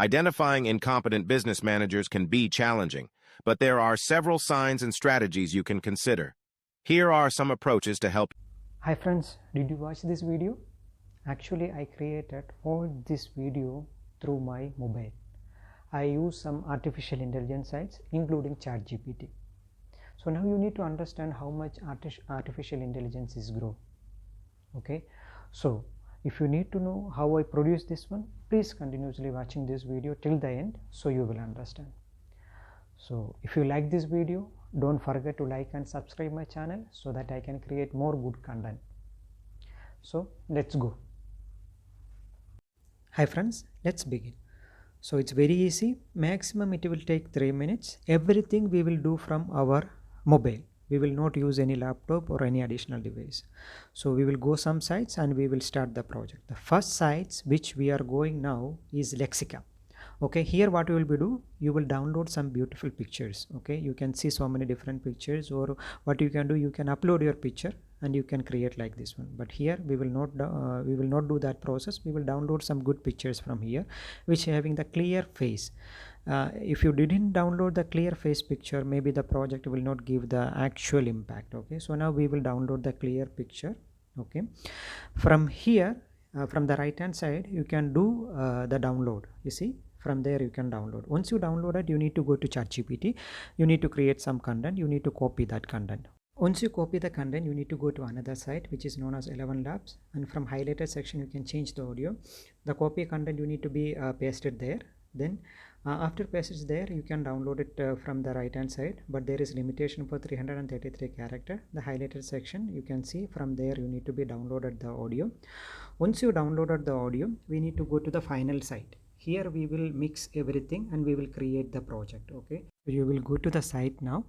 Identifying incompetent business managers can be challenging, but there are several signs and strategies you can consider. Here are some approaches to help. Hi friends, did you watch this video? Actually, I created all this video through my mobile. I use some artificial intelligence sites including chatgpt. So now you need to understand how much artificial intelligence is grow. Okay, so if you need to know how I produce this one, please continuously watching this video till the end so you will understand. So if you like this video, don't forget to like and subscribe my channel so that I can create more good content. So let's go. Hi friends, let's begin. So it's very easy. Maximum it will take 3 minutes. Everything we will do from our mobile. We will not use any laptop or any additional device. So we will go some sites and we will start the project. The first sites which we are going now is Lexica. Okay, here what you will be do, you will download some beautiful pictures. Okay, you can see so many different pictures, or what you can do, you can upload your picture and you can create like this one. But here we will not do that process. We will download some good pictures from here which having the clear face. If you didn't download the clear face picture, maybe the project will not give the actual impact. Okay, so now we will download the clear picture. Okay, from here, from the right hand side you can do the download. You see, from there you can download. Once you download it, you need to go to chatgpt. You need to create some content. You need to copy that content. Once you copy the content, you need to go to another site which is known as 11 labs, and from highlighted section you can change the audio. The copy content you need to be pasted there. Then after pasted there, you can download it from the right hand side, but there is limitation for 333 character. The highlighted section you can see, from there you need to be downloaded the audio. Once you downloaded the audio, we need to go to the final site. Here we will mix everything and we will create the project. Okay, you will go to the site now.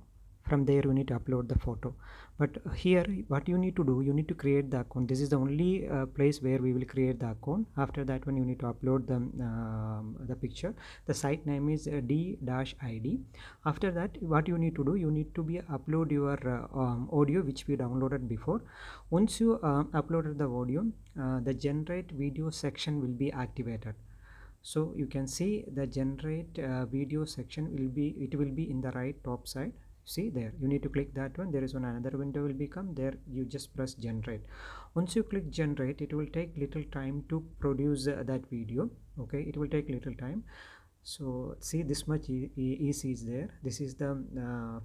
From there you need to upload the photo, but here what you need to do, you need to create the account. This is the only place where we will create the account. After that one, you need to upload the picture. The site name is d-id. After that, what you need to do, you need to be upload your audio which we downloaded before. Once you uploaded the audio, the generate video section will be activated. So you can see the generate video section will be in the right top side. See there, you need to click that one. There is another window will become there. You just press generate. Once you click generate, it will take little time to produce that video. Okay, it will take little time. So see, this much easy is there. This is the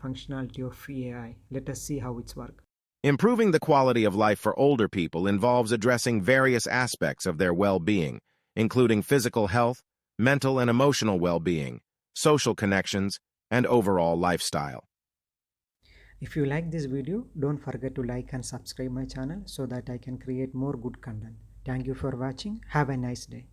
functionality of AI. Let us see how it's work. Improving the quality of life for older people involves addressing various aspects of their well-being, including physical health, mental and emotional well-being, social connections, and overall lifestyle. If you like this video, don't forget to like and subscribe my channel so that I can create more good content. Thank you for watching. Have a nice day.